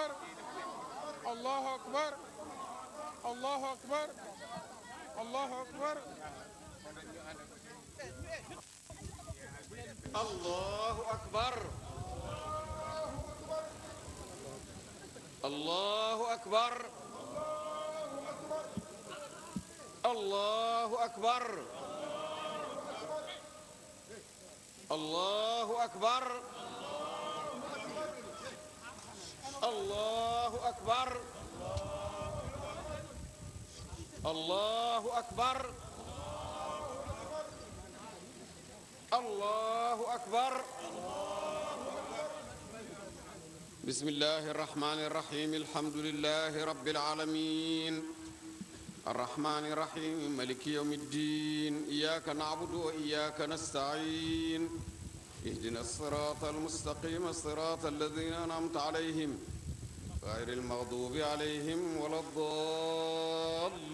أكبر الله أكبر الله أكبر الله أكبر الله أكبر الله أكبر الله أكبر الله أكبر الله أكبر الله أكبر الله أكبر بسم الله الرحمن الرحيم الحمد لله رب العالمين الرحمن الرحيم مالك يوم الدين إياك نعبد وإياك نستعين اهدنا الصراط المستقيم صراط الذين أنعمت عليهم غير المغضوب عليهم ولا الضالين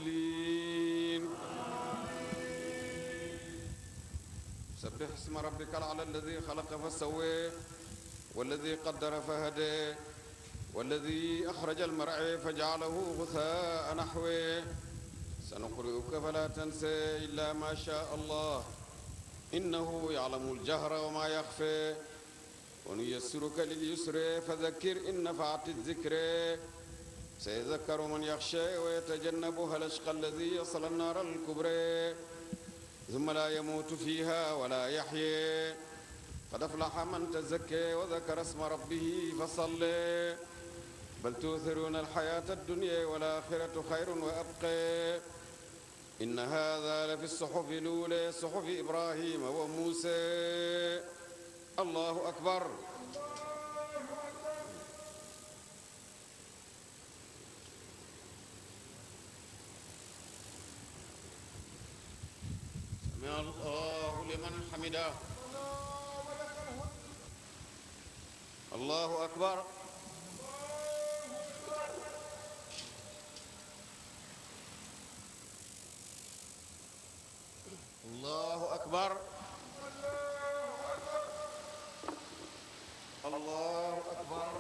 سبح اسم ربك الأعلى الذي خلق فسوى والذي قدر فهدى والذي أخرج المرعى فجعله غثاء نحوه سنقرئك فلا تنسى إلا ما شاء الله إنه يعلم الجهر وما يخفى ونيسرك لليسر فذكر إن نفعت الذكر سيذكر من يخشى ويتجنبها الأشقى الذي يصل النار الكبرى ثم لا يموت فيها ولا يحيى قد أفلح من تزكى وذكر اسم ربه فصلى بل تؤثرون الحياة الدنيا والآخرة خير وأبقى إن هذا لفي الصحف الأولى صحف إبراهيم وموسى الله أكبر سمع الله لمن حمده الله أكبر الله أكبر الله أكبر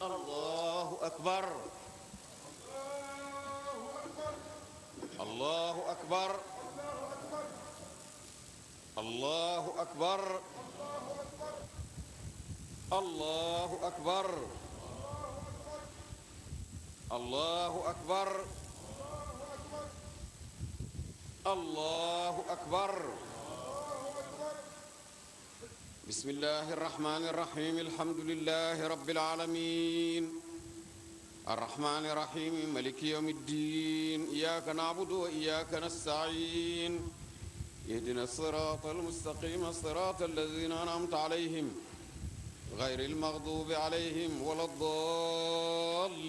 الله أكبر الله أكبر الله أكبر الله أكبر الله أكبر الله أكبر بسم الله الرحمن الرحيم الحمد لله رب العالمين الرحمن الرحيم مالك يوم الدين إياك نعبد وإياك نستعين اهدنا الصراط المستقيم صراط الذين أنعمت عليهم غير المغضوب عليهم ولا الضالين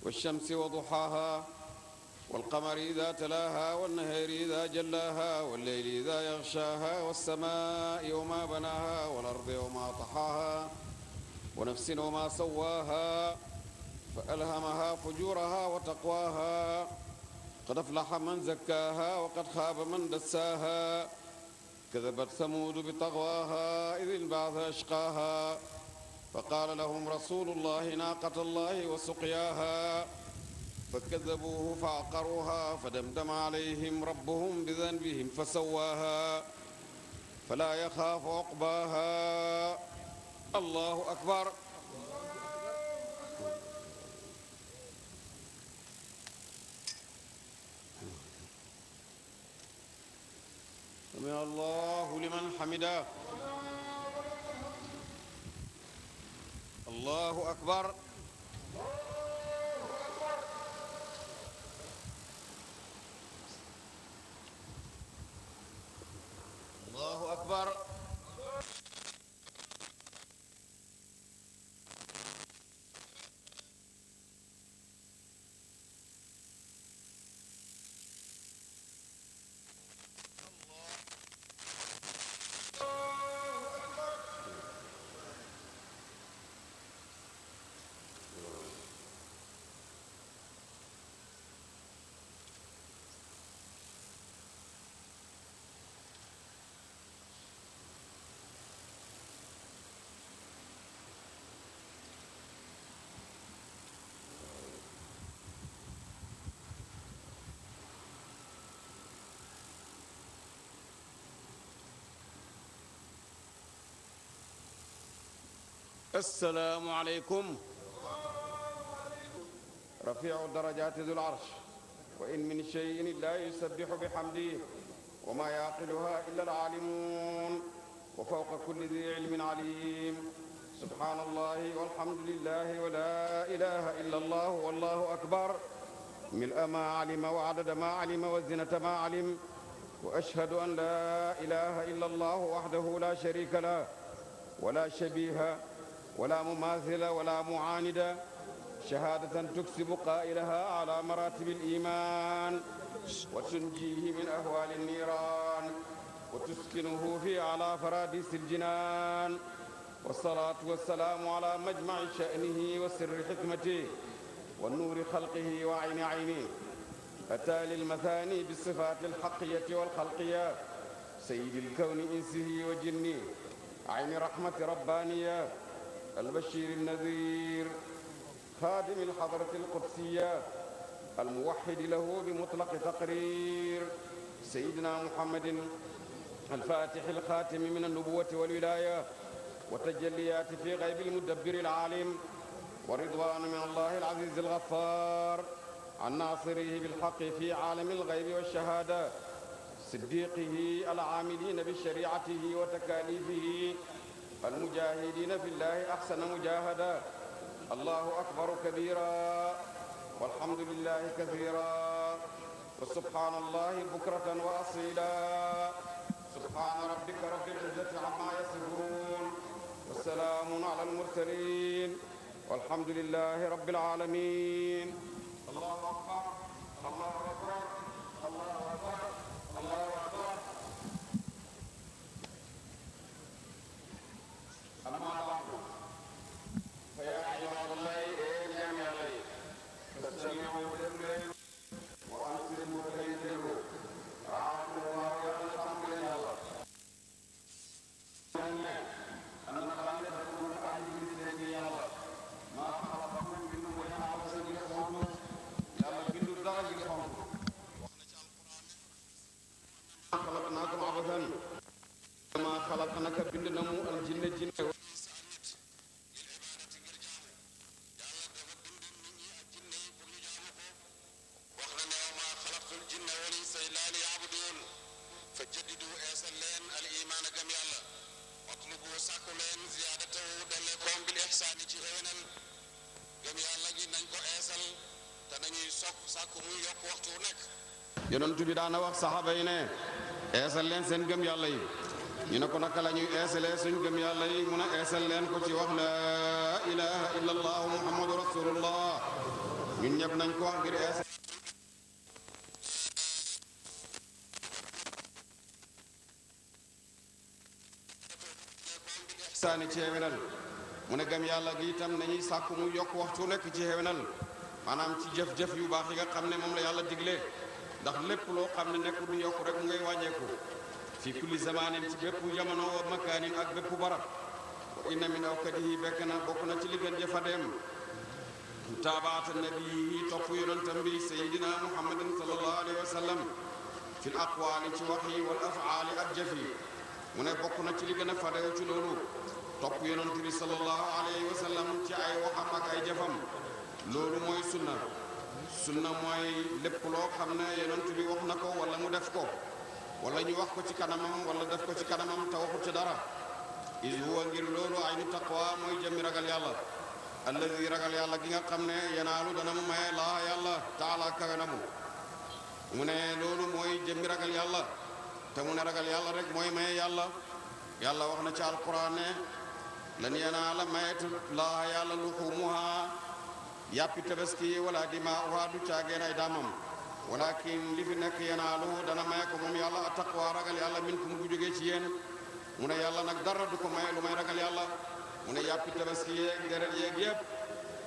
والشمس وضحاها والقمر إذا تلاها والنهار إذا جلاها والليل إذا يغشاها والسماء وما بناها والأرض وما طحاها ونفس وما سواها فألهمها فجورها وتقواها قد أفلح من زكاها وقد خاب من دساها كذبت ثمود بطغواها إذ انبعث أشقاها فقال لهم رسول الله ناقة الله وسقياها فكذبوه فعقروها فدمدم عليهم ربهم بذنبهم فسواها فلا يخاف عقباها الله أكبر سمع الله لمن حمده الله أكبر الله أكبر السلام عليكم. رفيع الدرجات ذو العرش وإن من شيء إلا يسبح بحمده وما يعقلها إلا العالمون وفوق كل ذي علم عليم. سبحان الله والحمد لله ولا إله إلا الله والله أكبر ملء ما علم وعدد ما علم وزنة ما علم. وأشهد أن لا إله إلا الله وحده لا شريك له ولا شبيه ولا مماثل ولا معاند شهادة تكسب قائلها على مراتب الإيمان وتنجيه من أهوال النيران وتسكنه في على فراديس الجنان. والصلاة والسلام على مجمع شأنه وسر حكمته والنور خلقه وعين عينه أتى للمثاني بالصفات الحقية والخلقية سيد الكون إنسه وجنه عين رحمة ربانية البشير النذير خادم الحضرة القدسية الموحد له بمطلق تقرير سيدنا محمد الفاتح الخاتم من النبوة والولاية وتجليات في غيب المدبر العالم ورضوان من الله العزيز الغفار عن ناصره بالحق في عالم الغيب والشهادة صديقه العاملين بشريعته وتكاليفه المجاهدين في الله أحسن مجاهدة. الله أكبر كبيرا والحمد لله كثيرا وسبحان الله بكرة وأصيلا. سبحان ربك رب العزة عما يصفون والسلام على المرسلين والحمد لله رب العالمين. الله أكبر الله أكبر الله أكبر الله أكبر. أما بعد فيا عباد الله يا الله فاستمعوا لله وأنصتوا إليه رعاكم الله ويرحمكم الله. أن الخالق يكون أهل مثله يا الله ما خلقكم من وجه عبثا بالخوف يلا بندو دغ بالخوف خلقناكم عبثا ما خلقناك بندنمو الجن جن yonent bi daana wax saxaaba yi ne eesal leen seen gëm yàlla yi ñu ne ko naka la ñuy eesalee suñ gëm yàlla yi mun a eesal leen ko ci wax la ilaha illa allah muhammadu rasulullah ñun ñëpp nañ ko wax ngir eesal saani ci xewenal mu ne gëm yàlla gi itam nañuy sàkku mu yokk waxtu nekk ci xewenal maanaam ci jëf-jëf yu baax yi nga xam ne moom la yàlla digle ndax lépp loo xam ne nekkul du yokku rek mu ngay wàññeeku fi kulli zamanin ci bépp jamono wa makaanin ak bépp barab wa inna min awkadihi bekk na bokk na ci li gën jëfa dem mutaabaata nabii topp yonentam bi sayidina muhammadin sallallahu alayhi wa sallam fil aqwaali ci wax yi wal afaali ak jëf yi mu ne bokk na ci li gën a fadew ci loolu topp yonent bi sallallahu alayhi wa sallam ci ay waxam ak ay jëfam loolu mooy sunna sunna mooy lépp loo xam ne yonent bi wax na ko wala mu def ko wala ñu wax ko ci kanamam wala def ko ci kanamam te waxut ci dara is huwa ngir loolu aynu taqwa mooy jëmmi ragal yàlla allazi ragal yàlla gi nga xam ne yanaalu dana mu maye laa yàlla taala kawe na mu ne loolu mooy jëmmi ragal yàlla te mu ne ragal yàlla rek mooy maye yàlla yàlla wax na ci alquran ne lan yanaala mayetu laa yàlla luxumuha yàppi tabaski wala dimaa'uha du caageen ay daamam walakin li fi nekk yanaalu dana maye ko moom yàlla a taqwa ragal yàlla minkum bu jógee ci yéen mu ne yàlla nag dara du ko maye lu may ragal yàlla mu ne yàppi tabaski yeeg deret yeeg yëpp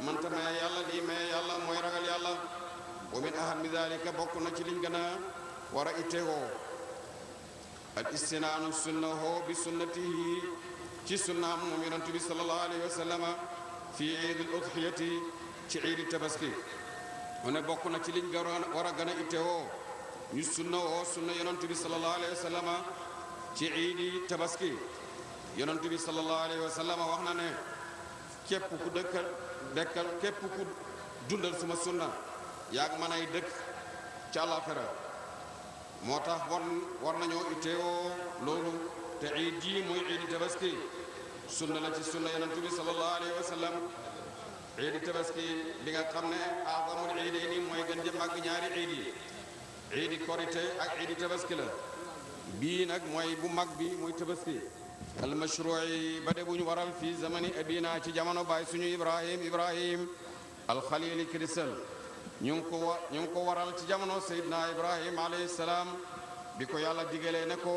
mënta maye yàlla lii maye yàlla mooy ragal yàlla wa min ahami dalika bokk na ci liñ gën a war a ittewoo al istinaanu sunnahu bi sunnatihi ci sunnaam moom yonent bi sallallahu alayhi wa sallama fi iidil udhiyati ci iidi tabaski mu ne bokk na ci liñ war a gën a ittewoo ñu sunna woo sunna yonent bi sallallahu alayhi wa sallama ci iidi tabaski yonent bi sallallahu alayhi wa sallama wax na ne képp ku dekkal képp ku dundal suma sunna yaag man ay dëkk ci àllaaxira moo tax war nañoo itteewoo loolu te iid yi muy iidi tabaski sunna la ci sunna yonent bi sallallahu alayhi wa sallam iidi tabaski bi nga xam ne azamul iidayni mooy gën jëm ak ñaari iid yi iidi korite ak iidi tabaski la bii nag mooy bu mag bi muy tabaski al mashruu'i ba de bu ñu waral fii zamani abina ci jamono baay suñu ibrahim al xalili kirisal ñu ngi ko waral ci jamono Seydina Ibrahim alayhi salaam bi ko yàlla digalee ne ko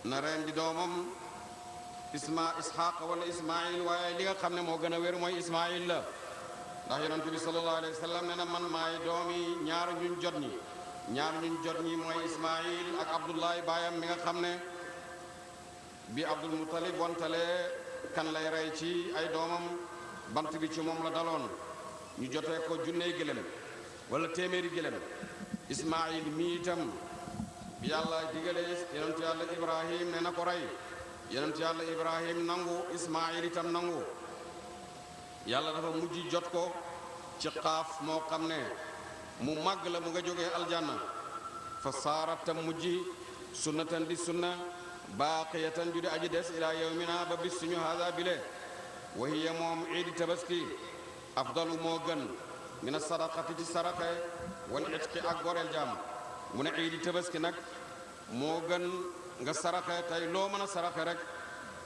na reen di doomam Ishaq wala Ismaïl waaye li nga xam ne moo gën a wér mooy Ismaïl la ndax yonent bi sallallahu alayhi wa sallam nee na man maay doomi ñaar ñuñ jot ñi mooy Ismaïl ak Abdullahi baayam mi nga xam ne bi Abdul Muttalib wantalee kan lay rey ci ay doomam bant bi ci moom la daloon ñu jotee ko junney gëlëm wala téeméeri gëlëm Ismaïl mi itam bi yàlla digalee yonent yàlla Ibrahim ne na ko rey yonent yàlla Ibrahim nangu Ismaïl itam nangu yàlla dafa mujj jot ko ci xaaf moo xam ne mu màgg la mu nga jógee aljanna fa saarat tam mujj sunnatan di sunna baaqiyatan ju di aji des ila yawmina ba bis suñu haada bile wa hiya moom iidi tabaski afdalu moo gën mina sadaqati ci saraxe wal itqi ak goreel jaam mu ne iidi tabaski nag moo gën nga saraxe tey loo mën a saraxe rek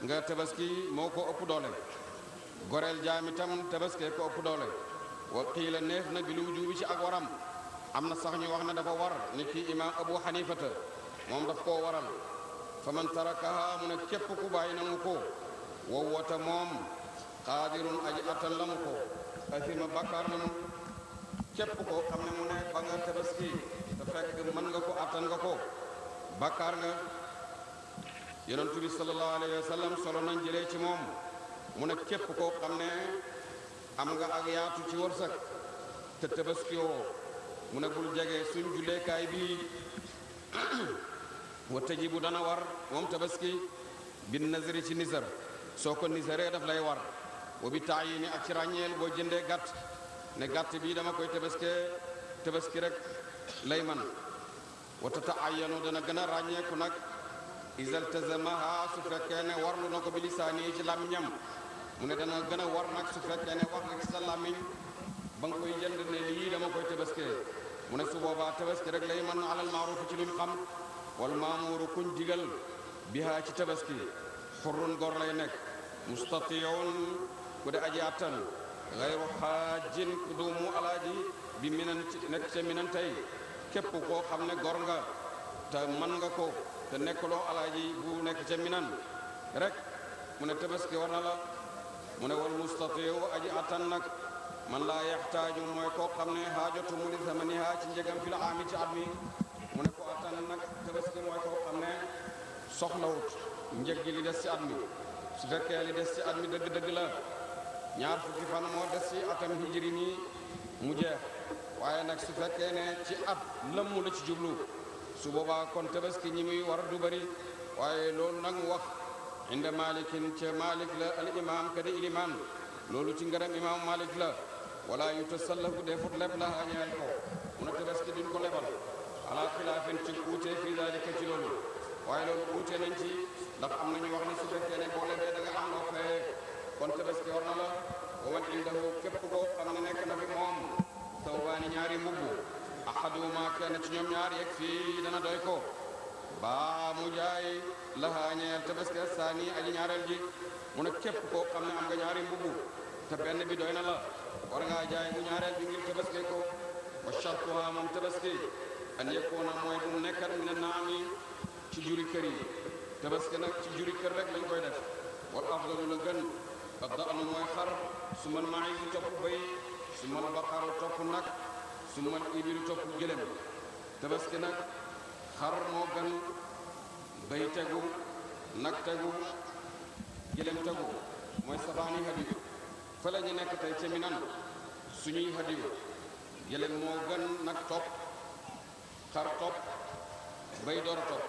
nga tabaski moo ko ëpp doole goreel jaam itam tabaski ko ëpp doole wa qiila neef na bi lu wujubi ci ak waram am na sax ñu wax ne dafa war ni ki imam Abu Hanifata moom daf koo waral fa man tarakaha mu ne képp ku bàyyi na mu ko wowwata moom xaadirun aji attan la mu ko asima bakkaar na mu képp koo xam ne mu ne ba nga tabaski te fekk mën nga ko attan nga ko bakkaar nga yonent bi sallallahu alayhi wa sallam solo nañ jëlee ci moom mu ne képp koo xam ne am nga ak yaatu ci wërsëg te tabaski woo mu ne bul jege suñ julleekaay bi wa tajibu dana war moom tabaski bin nazari ci nisar soo ko nisaree daf lay war wa bi taayini ak ci ràññeel boo jëndee gàtt ne gàtt bi dama koy tabaski rek lay man wa tataayanu dana gën a ràññeeku nag isal tazamaha su fekkee ne warlu na ko bi lisaani ci làmmiñam mu ne dana gën a war nag su fekkee ne wax nga ci sa làmmiñ ba nga koy jënd ne lii dama koy tabaskee mu ne su boobaa tabaski rek lay man alal maaruf ci luñ xam wal maamuuru kuñ digal bihaa ci tabaski xurrun gor lay nekk mustatiyoon ku de aji attan gayru xaajin ku duumu alaaji bi minan nekk ca minan tey képp koo xam ne gor nga te man nga ko te nekkuloo alaaji bu nekk ca minan rek mu ne tabaski war na la mu ne wal mustatiyo aji attan nag man laa yaxtaaju mooy koo xam ne xaajatu mu li zamaniha ci njegam fi la aami ci at mi mu ne ko attan nag tabaski mooy koo xam ne soxlawut njëg gi li des ci at mi su fekkee li des ci at mi dëgg-dëgg la ñaar fukki fan moo des ci atam hijri mi mu jeex waaye nag su fekkee ne ci at lëmm la ci jublu su boobaa kon tabaski ñi muy war du bari waaye loolu nag mu wax inda malikin ca malik la al imam kadi iliman loolu ci ngaram imam malik la wala yutasallafu defut leb la añeel ko mu ne tabaski duñ ko lebal ala xilaafin ci uute fii dalika ci loolu waaye loolu uute nañ ci ndax am na ñu wax ne su fekkee ne boo lebee da nga am loo fayee kon tabaski war na la wa man indahu képp koo xam ne nekk na fi moom tawbaani ñaari mbubb ahaduma kenn ci ñoom ñaar yegg fii dana doy ko baa mu jaay laha ñeel tabaski saani aji ñaareel ji mu ne képp koo xam ne am nga ñaari mbubb te benn bi doy na la war ngaa jaay bu ñaareel bi ngir tabaski ko wa shartuha moom tabaski an yakuna mooy bu nekkat mina naami ci juri kër yi tabaski nag ci juri kër rek lañ koy def wal afdalu la gën ad-da'nu mooy xar su man maïs topp bëy su man baqaru topp nag su man ibilu topp gëlëm tabaski nag xar moo gën bëy tegu nag tegu gëlëm tegu mooy safaani hadiyu fa la ñu nekk tey ca Minan suñuy hadiyu gëlëm moo gën nag topp xar topp bay door a topp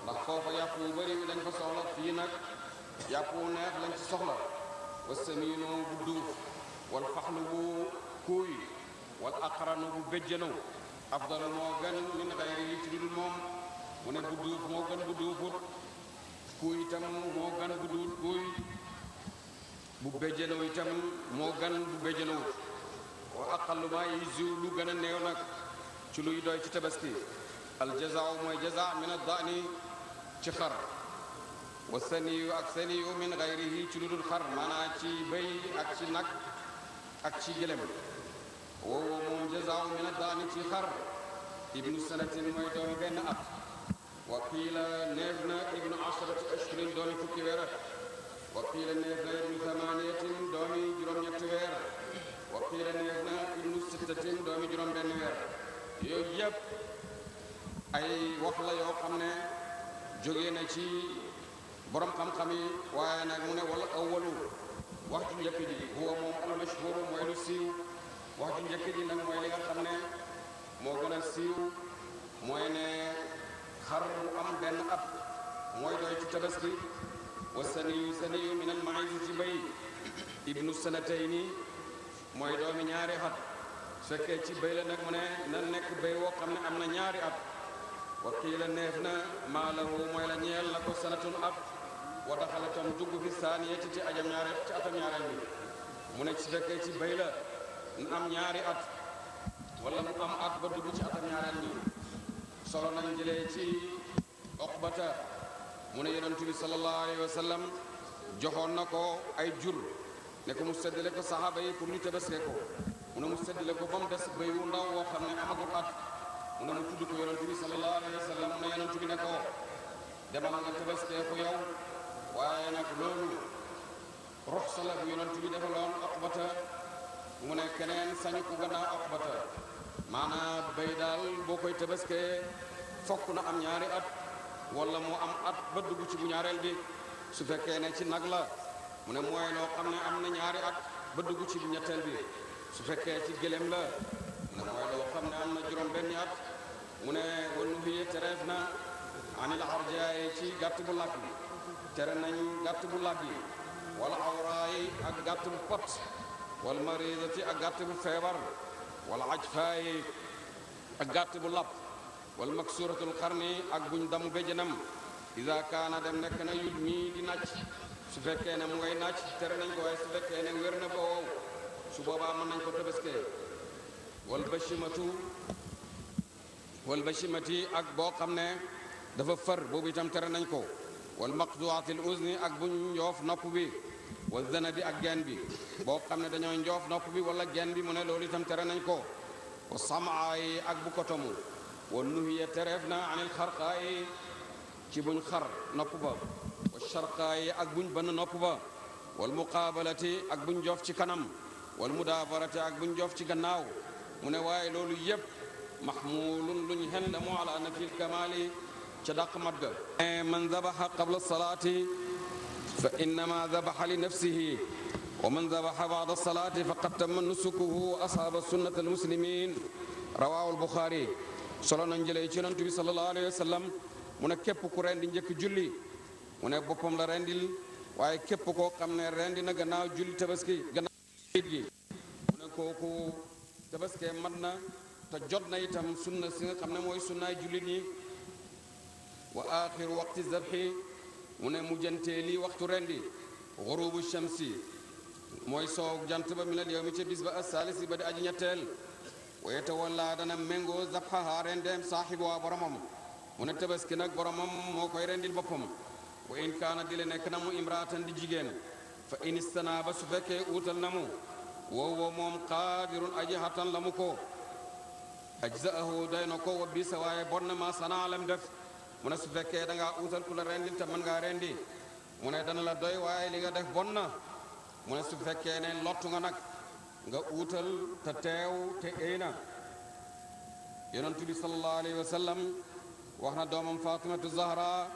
ndax foofa yàpp wu bëri lañ fa soxla fii nag yàpp wu neex lañ ci soxla wa samiinu bu duuf wal faxlu bu kuuy wal aqranu bu béjjanu afdalu moo gën min xayri ci dudul moom mu ne bu duuf moo gën bu duufut kuuy itam moo gën bu duut kuuy bu béjjanu itam moo gën bu béjjanuwut wa aqallu ma yujziu lu gën a néew nag ci luy doy ci tabaski aljazaa mooy jazaa min addaani ci xar wa saniyu ak saniyu min gayrihi ci lu dul xar maanaam ci bëy ak ci nag ak ci gëlem woowu moom jazaa min addaani ci xar ibnu sanatin mooy doomi benn at wa qiila neef na ibnu asharati ashhurin doomi fukki weer wa qiila neef na ibnu thamaniyatin doomi juróom-ñetti weer wa qiila neef na ibnu sittatin doomi juróom benn weer yooyu yëpp ay wax la yoo xam ne jóge na ci borom xam-xam yi waaye nag mu ne wala awwalu wax ju njëkk ji huwa moom almashhur mooy lu siiw wax ju njëkk ji nag mooy li nga xam ne moo gën a siiw mooy ne xar bu am benn at mooy doy ci tabaski wa saniyu min al maïs ci bay ibnu sanatayni mooy doomi ñaari at su fekkee ci bay la nag mu ne na nekk bay woo xam ne am na ñaari at wa qiila neef na maa lahu mooy la ñeel na ko sanatun at wa daxala tam dugg fi saaniyati ci atam ñaareel bi mu ne su fekkee ci bay la na am ñaari at wala mu am at ba dugg ci atam ñaareel bi solo nañ jëlee ci Uqbata mu ne yonent bi sallallahu alayhi wa sallam joxoon na ko ay jur ne ko mu seddale ko saxaaba yi pour ñu tabaskee ko mu ne mu seddale ko ba mu des béy wu ndaw woo xam ne amagul at mu ne mu tudd ko yonent bi sallallahu alayhi wa sallam mu ne yonent bi ne ko demal nga tabaskee ko yow waaye nag loolu ruxsa la bu yonent bi defaloon Uqbata mu ne keneen sañu ko gannaaw Uqbata maanaam béy daal boo koy tabaskee fokk na am ñaari at wala moo am at ba dugg ci bu ñaareel bi su fekkee ne ci nag la mu ne mooy loo xam ne am na ñaari at ba dugg ci bu ñetteel bi su fekkee ci gëlem la mu ne mooy loo xam ne am na juróom benni at mu ne wanu hiye tereef na anil arjaay ci gàtt bu làgg tere nañ gàtt bu làgg wala awraay ak gàtt bu pot wal maridati ak gàtt bu feebar wala ajfaay ak gàtt bu lapp wal maksuratul xarni ak buñ damu béjjanam ida kaana dem nekk na yut mii di nàcc su fekkee ne mu ngay nàcc tere nañ ko waaye su fekkee ne wér na ba wow su boobaa mën nañ ko tabaskee wal bashimati ak boo xam ne dafa fër boobu itam tere nañ ko wal maqduatil uzni ak buñ njoof nopp bi wal zanadi ak geen bi boo xam ne dañoo njoof nopp bi wala geen bi mu ne loolu itam tere nañ ko wa samaay ak bu kotomu wa nuhiya tereef na anil xarqaayi ci buñ xar nopp ba wa sharqaayi ak buñ bënn nopp ba wal muqaabalati ak buñ joof ci kanam wal mudaabarati ak buñ joof ci gannaaw mu ne waaye loolu yépp mahmulun luñ xen la moo ala nafil kamaali ca dàq mat ga man dabaxa qabla salaati fa innama dabaxa li nafsihi wa man dabaxa baada salaati faqad tamma nusukuhu ashaaba sunnat almuslimin rawahu albuxaari solo nañ jëlee ci yonent bi sallallahu alayhi wa sallam mu ne képp ku rendi njëkk julli mu ne boppam la rendil waaye képp koo xam ne rendi na gannaaw julli tabaski gannaaw it gi mu ne kooku tabaskee mat na te jot na itam sunna si nga xam ne mooy sunnaay jullit ñi wa axiru waqti zabhi mu ne mujjantee lii waxtu rendi xurubu shamsi mooy soow jant ba minal yawmi ca bis ba as-salisi ba di aji ñetteel wa yatawalla dana méngoo zabhaha rendeem saaxibu waa boromam mu ne tabaski nag boromam moo koy rendil boppam wa in kaana di le nekk na mu imraatan di jigéen fa in istanaaba su fekkee uutal na mu woowo moom qaadirun aji xattan la mu ko ajzaahu doy na ko wa bisa waaye bon na ma sanaa lam def mu ne su fekkee da ngaa uutal ku la rendil te mën ngaa rendi mu ne dana la doy waaye li nga def bon na mu ne su fekkee ne lottu nga nag nga uutal te teew te éy na yonent bi sallallahu alayhi wa sallam wax na doomam Fatimatu Zahra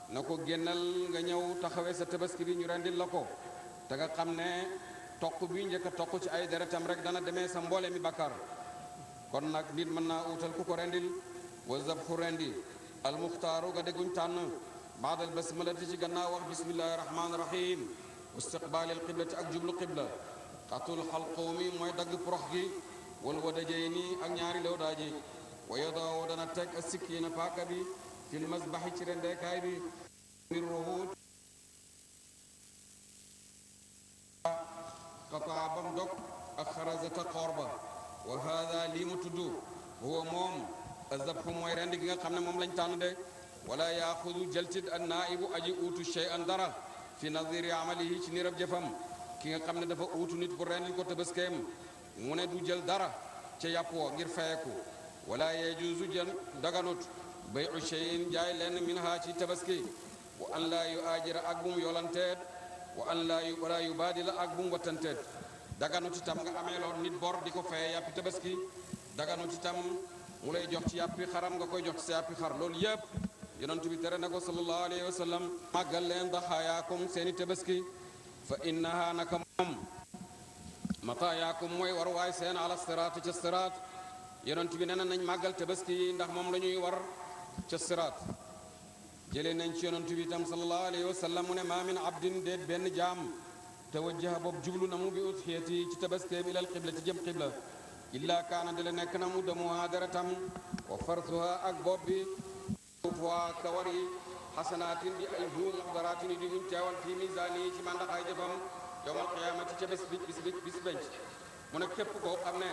na ko génnal nga ñëw taxawee sa tabaski bi ñu rendil la ko te nga xam ne toq bi njëkk a toq ci ay deretam rek dana demee sa mboole mi bakkar kon nag nit mën naa uutal ku ko rendil wa zabxu rendi almuxtaaru ga dégguñ tànn baadal basmalati ci gannaaw wax bismillahi rahmaani rahim istiqbaalil qiblati ak jublu qibla xatul xalqoomi mooy dagg porox gi wal wadajayni ak ñaari lewdaaji wa yadaaw dana teg a sikkiina paaka bi fil masbaxi ci rendeekaay bi ngir ruhut qataa bam dog ak xarazata xoor ba wa hada lii mu tudd huwa moom azabxu mooy rend gi nga xam ne moom lañ tànn de wala yaaxudu jaltit an naaibu aji uutu shay'an dara fi nadiri amalihi ci nirab jëfam ki nga xam ne dafa uutu nit pour rendil ko tabaskeem mu ne du jël dara ca yàpp wo ngir fayeku wala yejuusu jël daganut bayu shay'in jaay lenn min ha ci tabaski wa an laa yu aajira ak bum yolanteet wa an laa yu baadila ak bum wattanteet daganut itam nga amee loon nit bor di ko faye yàppi tabaski daganut itam mu lay jox ci yàppi xaram nga koy jox ci sa yàppi xar loolu yépp yonent bi tere na ko sallallahu alayhi wa sallam màggal leen daxaayaakum seeni tabaski fa innaha naka moom mataayaakum mooy war waay seen ala siraat ca siraat yonent bi nee na nañ màggal tabaski yi ndax moom la ñuy war ca siraat jëlee nañ ci yonent bi itam sallallahu alayhi wa sallam mu ne maa min abdin déet benn jaam tawajjaha boobu jublu na mu bi udhiyati ci tabaskeem ilal qibla ci jëm qibla illa kaana di la nekk na mu damuha deretam wa farsuha ak bopp bi waa kawar yi xasanaatin di ay huum muxdaraatin di huñ teewal fii misaani yi ci màndaxaay jëfam yowmal qiyaamati ca bis benc mu ne képp koo xam ne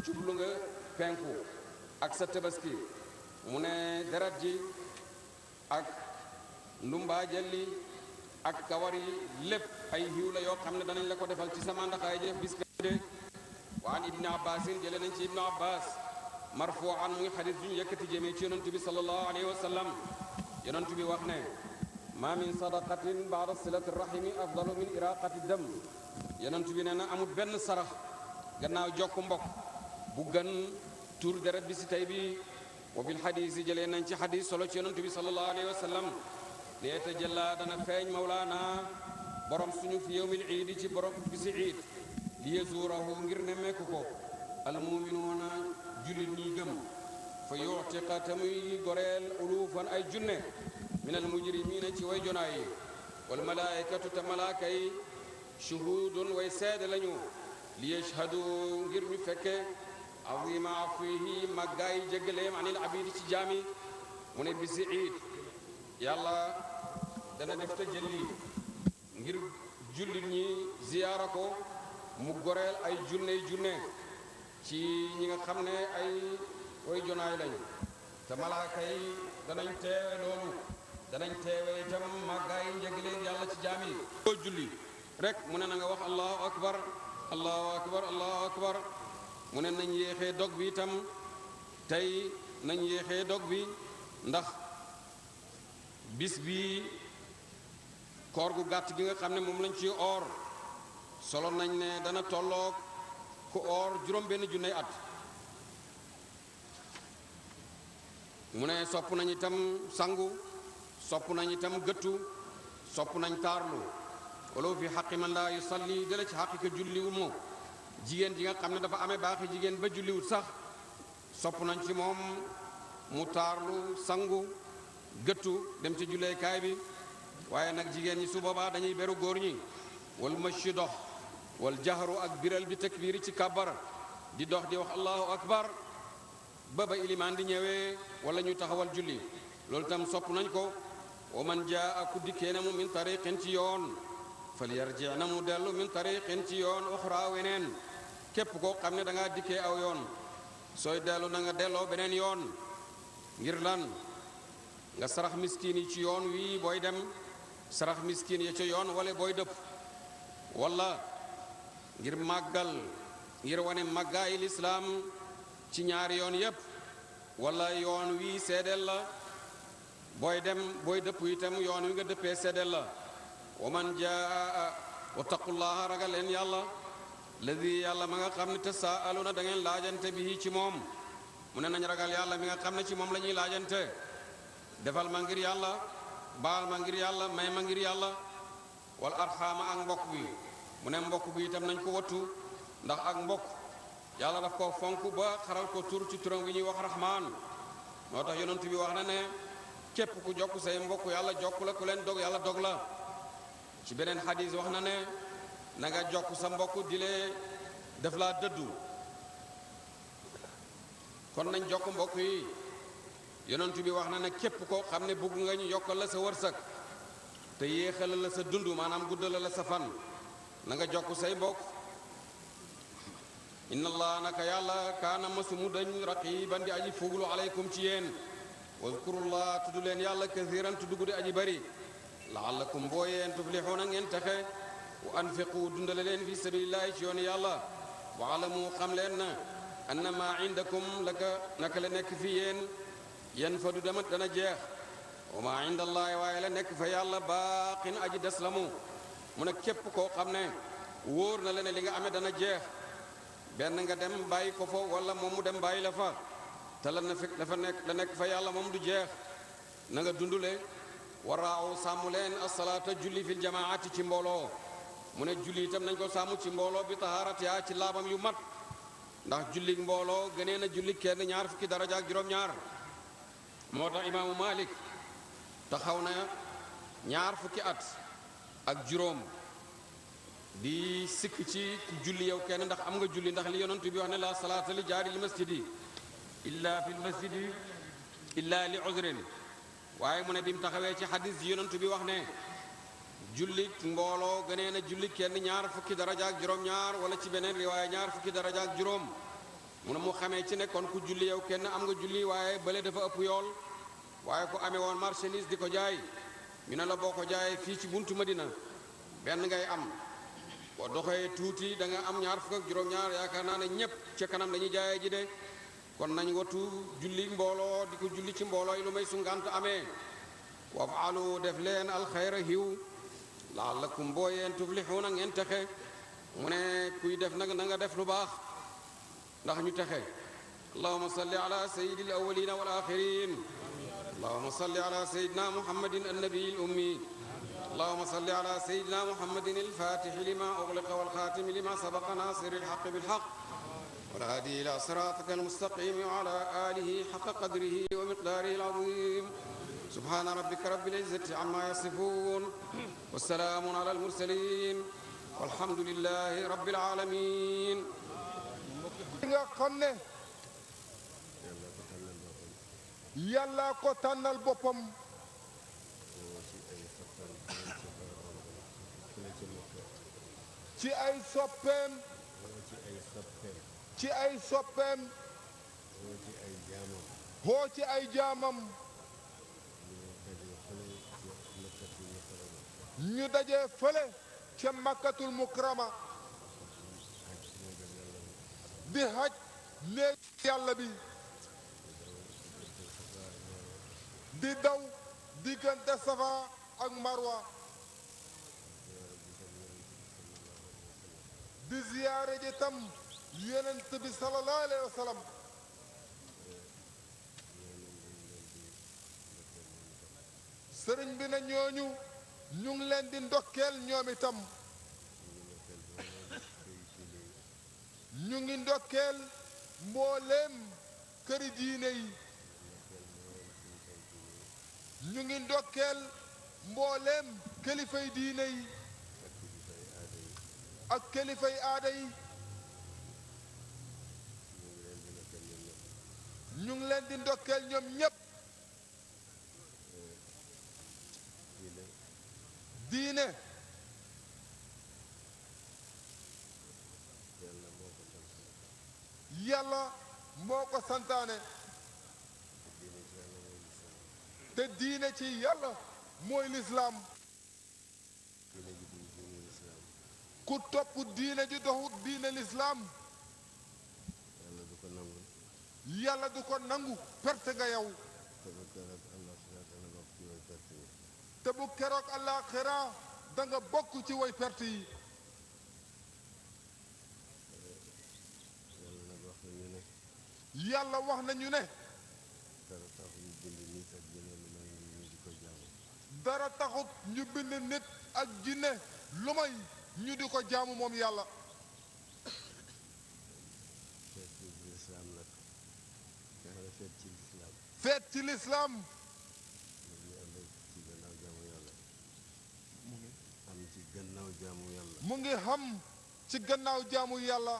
jublu nga penku ak sa tabaski mu ne deret ji ak ndumbaa jelli ak kawar yi lépp ay xiw la yoo xam ne danañ la ko defal ci sa màndaxaay jëf bis benc wa an ibni abbasin jële nañ ci ibnu abbas marfuan muy xadis bi ñu yëkkati jëmee ci yonent bi sallallahu alayhi wa sallam yonent bi wax ne ma min sadaqatin baada silati rahimi afdalu min iraqati dam yonent bi nee na amul benn sarax gannaaw jokk mbokk bu gën tur deret bi si tey bi wa bil xadis yi jëlee nañ ci xadis solo ci yonent bi sallallahu alayhi wa sallam leeta jëlla dana feeñ mawlaana borom suñu fi yowmil iidi ci borom bi si iid li yezuurahu ngir nemmeeku ko almuminuuna jullit ñi gëm fa yuutiqa te muy goreel ulufan ay junne min al mujrimiina ci way jonaa yi wal malaayikatu te malaaka yi shuhudun way seede lañu li yashhadu ngir ñu fekke azima afihi màggaay jéggaleem anil abidi ci jaami mu ne bisi iid yàlla dana def te jëlli ngir jullit ñi ziyaara ko mu goreel ay junne ci ñi nga xam ne ay way jonaay lañu te malaaka yi danañ teewe loolu danañ teewe itam màggaay njëgleen yàlla ci jaam yi boo julli rek mu ne na nga wax allahu akbar allahu akbar allahu akbar mu ne nañ yéexee dog bi itam tey nañ yéexee dog bi ndax bis bi koor gu gàtt gi nga xam ne moom lañ ci oor solo nañ ne dana tolloog ku oor juróom benn junney at mu ne sopp nañ itam sangu sopp nañ itam gëttu sopp nañ taarlu wala fi xaqi man laa yusalli dala ci xaqi ko julliwul moom jigéen ji nga xam ne dafa amee baaxi jigéen ba julliwul sax sopp nañ ci moom mu taarlu sangu gëttu dem ci julleekaay bi waaye nag jigéen ñi su boobaa dañuy beru góor ñi wal mashi dox wal jahru ak biral bi takbiiri ci kàbbar di dox di wax allahu akbar ba ilimaan di ñëwee wala ñu taxawal julli loolu tam sopp nañ ko wa man jaa ku dikkee na mu min tariqin ci yoon fal yarji na mu dellu min tariqin ci yoon uxra weneen képp koo xam ne da ngaa dikkee aw yoon sooy dellu na nga delloo beneen yoon ngir lan nga sarax miskin yi ci yoon wii booy dem sarax miskin ya ca yoon wala booy dëpp wala ngir màggal ngir wane màggaayi lislaam ci ñaari yoon yépp wala yoon wi seedeel la booy dem booy dëpp itam yoon wi nga dëppee seedeel la wa man jaa wattaqullaha ragal leen yàlla ladi yàlla ma nga xam ne tasaaluna da ngeen laajante bi ci moom mu ne nañ ragal yàlla mi nga xam ne ci moom la ñuy laajante defal ma ngir yàlla baal ma ngir yàlla may ma ngir yàlla wal arxaama ak mbokk bi mu ne mbokk bi itam nañ ko wattu ndax ak mbokk yàlla daf ko fonk ba xaral ko tur ci turam wi ñuy wax rahmaan moo tax yonent bi wax na ne képp ku jokk say mbokk yàlla jokk la ku leen dog yàlla dog la ci beneen xadis wax na ne na nga jokk sa mbokk di lee def laa dëddu kon nañ jokk mbokk yi yonent bi wax na ne képp koo xam ne bugg nga ñu yokkal la sa wërsëg te yéexal la sa dund maanaam guddal la sa fan na nga jokk say mbokk inna allah naka yàlla kaana masu mu dañ raqiban di aji fuglu aleykum ci yéen wazkurullah tudd leen yàlla kasiran tudd gu di aji bari laallakum boo yeen tuflixuuna ngeen texe wa anfiqu dundale leen fi sabilillahi ci yoon yàlla wa alamu xam leen na annama indakum naka la nekk fi yéen yen fa du demat dana jeex wa ma indallahi waaye la nekk fa yàlla baaqin aji des la mu ne képp koo xam ne wóor na la ne li nga amee dana jeex benn nga dem bàyyi ko fa wala moom mu dem bàyyi la fa te la nekk fa yàlla moom du jeex na nga dundule waraaw sàmm leen asalaata julli fil jamaati ci mbooloo mu ne julli itam nañ ko sàmm ci mbooloo bi taharatiha ci laabam yu mat ndax julli mbooloo gënee na julli kenn ñaar fukki daraja ak juróom-ñaar moo tax imaamu Malik taxaw na ñaar fukki at ak juróom di sikk ci julli yow kenn ndax am nga julli ndax li yonent bi wax ne la salaata li jaari li masjidi illa fil masjidi illa li uzrin waaye mu ne bi mu taxawee ci xadis yi yonent bi wax ne julli mbooloo gënee na julli kenn ñaar fukki daraja ak juróom-ñaar wala ci beneen riwaaya ñaar fukki daraja ak juróom mu ne mu xamee ci ne kon ku julli yow kenn am nga julli waaye bële dafa ëpp yool waaye ku amee woon marchandise di ko jaay ñu ne la boo ko jaayee fii ci buntu Medina benn ngay am boo doxee tuuti da nga am ñaar fukk ak juróom-ñaar yaakaar naa ne ñëpp ca kanam dañuy jaayee ji de kon nañ watu julli mbooloo di ko julli ci mbooloo yi lu may su ngant amee wafaalu def leen alxayra hiw laallakum boo yeen tuflixuuna ngeen texe mu ne kuy def nag na nga def lu baax ndax ñu texe allahuma salli ala sayyidil awwalina wal axirin allahuma salli ala sayyidina muhammadin annabiy al ummi اللهم صل على سيدنا محمد الفاتح لما أغلق والخاتم لما سبق ناصر الحق بالحق والهادي إلى صراطك المستقيم وعلى آله حق قدره ومقداره العظيم سبحان ربك رب العزة عما يصفون والسلام على المرسلين والحمد لله رب العالمين يلا ko tànnal boppam ci ay soppeem ci ay soppeem hoo ci ay jaamam ñu daje fële ca makkatul mukarrama di haj néeg yàlla bi di daw diggante safa ak marwa di ziyaare ji tam yonent bi sallallahu alayhi wa sallam sëriñ bi na ñooñu ñu ngi leen di ndokkeel ñoom itam ñu ngi ndokkeel mbooleem këri diine yi ñu ngi ndokkeel mbooleem kilifay diine yi ak kilifay aada yi ñu ngi leen di ndokkeel ñoom ñépp diine yàlla moo ko santaane te diine ci yàlla mooy lislaam ku topp diine ji doxut diine lislaam yàlla du ko nangu perte nga yow te bu keroog àllaaxira da nga bokk ci way perte yi yàlla wax nañu ne dara taxut ñu bind nit ak jinne lu may ñu di ko jaamu moom yàlla feet ci lislaam jaamu yàlla. mu ngi xam ci gannaaw jaamu yàlla.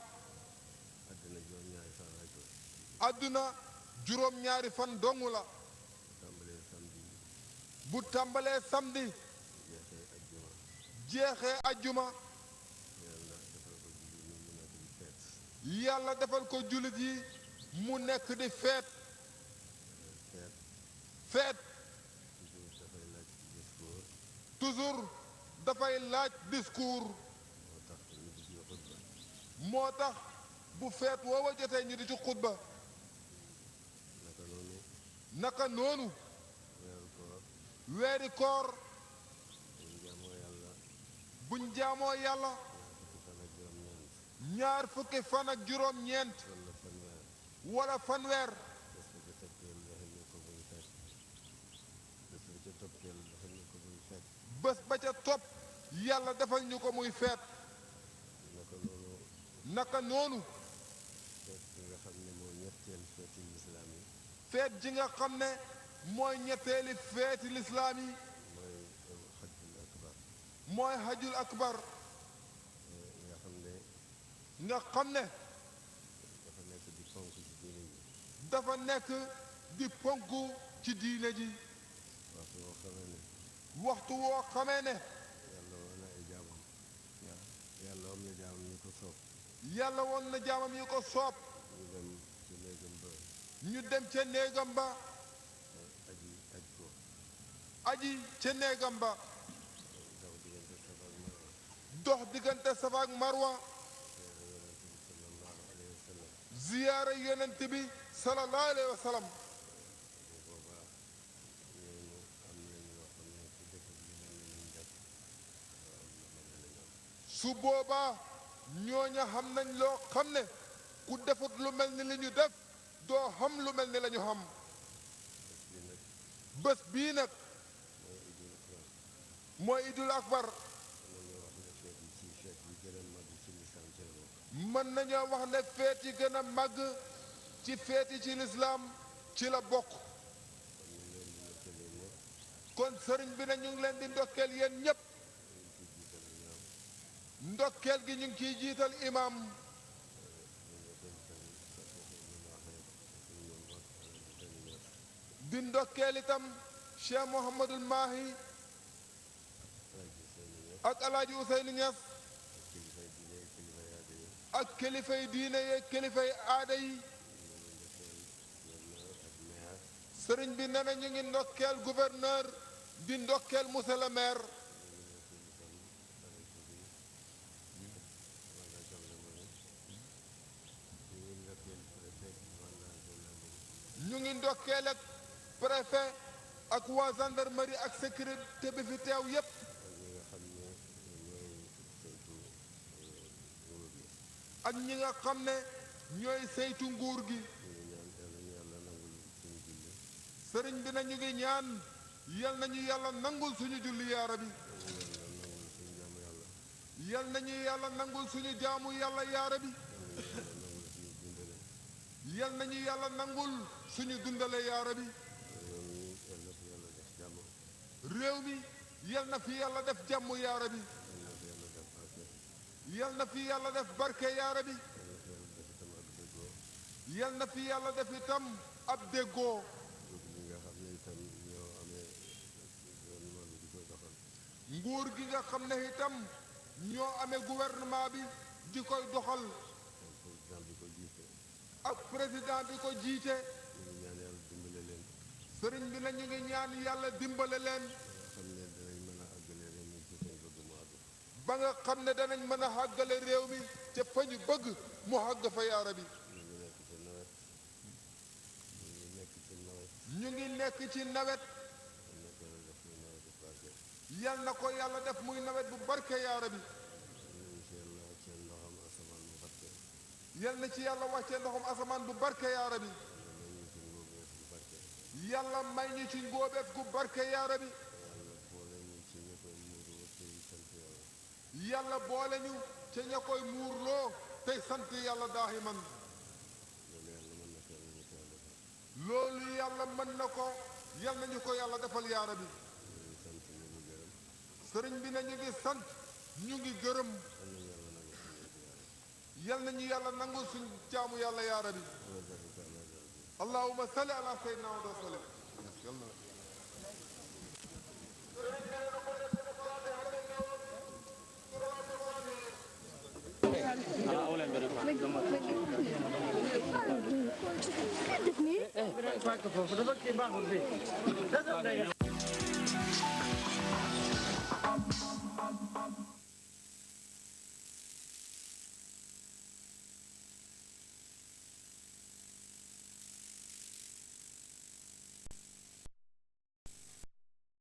àddina juróom-ñaari fan rek la. àdduna juróom-ñaari fan dong la. tàmbalee samedi. bu tàmbalee samedi. jeexee ajjuma. jeexee ajjuma. yàlla defal ko jullit yi mu nekk di feet. yàlla defal ko jullit yi mu nekk di feet. feet. feet toujours dafay laaj discours. toujours dafay laaj discours. moo tax ñu di ci xutba. moo tax bu feet woowa jotee ñu di ci xutba. naka noonu. naka noonu. weeru koor. weeri koor. buñ jaamoo yàlla. buñ jaamoo yàlla. ñaar fukki fan ak juróom-ñeent. ñaar fukki fan ak juróom-ñeent. wala fanweer. wala fanweer. bés ba ca toppeel defal ñu ko muy fekk. bés ba ca toppeel defal ñu ko muy fekk. bés ba ca topp yàlla defal ñu ko muy feet. naka noonu. naka noonu. feet bi nga xam ne mooy ñetteel feeti lislaam yi. feet ji nga xam ne mooy ñetteeli feeti lislaam yi. mooy xajjul akbar. mooy hajjul akbar. nga xam ne. nga xam ne dafa nekk di ponk ci diine ji. dafa nekk di ponk ci diine ji. waxtu woo xamee ne. waxtu woo xamee ne. yàlla woon na ay jaamam. yàlla woon na jaamam ñu ko soob. yàlla woon na jaamam yi ko soob. ñu dem ci néegam ba. ñu dem ca néegam ba. aji aj ko. aji ca néegam ba. daw diggante Safa ak Marwa. dox diggante Safa ak Marwa. yonent bi sallallahu alayhi wa sallam. ziyaara yonent bi sallallahu alayhi wa sallam. su boobaa ñooñu am nañ loo xam ne ku defut lu mel ni li ñu def. su boobaa ñooña xam nañ loo xam ne ku defut lu mel ni li ñu def doo xam lu mel ni la ñu xam. bés bi nag. bés bii nag mooy idul akbar. mën nañoo wax ne feet yi gën a màgg ci feet yi ci lislaam ci la bokk. kon sëriñ bi ne ñu ngi leen di ndokkeel yéen ñépp. ndokkeel gi ñu ngi ciy jiital imaam. di ndokkeel itam Cheikh Mouhamadul Mahi ak Alaaji Ousseynou Niass ak kilifay diine yeeg kilifay aada yi. sëriñ bi nee na ñu ngi ndokkeel gouverneur di ndokkeel monsieur le maire. ñu ngi ndokkeel ak préfet ak waa gendarmerie ak sécurité bi fi teew yépp. ak ñi nga xam ne ñooy saytu nguur gi. sëriñ bi na ñu ngi ñaan yal nañu yàlla nangul suñu julli yaa Rabbi. yal nañu yàlla nangul suñu jaamu yàlla yaa Rabbi. yal nañu yàlla nangul suñu dundale yaa Rabbi. réew mi yal na fi yàlla def jàmm yaa Rabbi. yal na fi yàlla def barke yaa Rabbi. yal na fi yàlla def itam ab déggoo. nguur gi nga xam ne itam ñoo amee gouvernement bi di koy doxal. ak président bi ko jiite. sëriñ bi na ñu ngi ñaan yàlla dimbale leen. ba nga xam ne danañ mën a àggale réew mi ca fa ñu bëgg mu àgg fa yaa Rabbi. ñu ngi nekk ci nawet. yal na ko yàlla def muy nawet bu barke yaa Rabbi. yal na ci yàlla wàccee ndoxam asamaan bu barke yaa Rabbi. yàlla may ñu ci ngóobeef gu barke yaa Rabbi. yàlla boole ñu ca ña koy muurloo tey sant yàlla daaximan. loolu yàlla mën na ko yal nañu ko yàlla defal yaa Rabbi. sëriñ bi na ñu ngi sant ñu ngi gërëm yal nañu yàlla nangul suñ jaamu yàlla yaa rabbi allahumma salli ala sayyidina wa sallam Def nii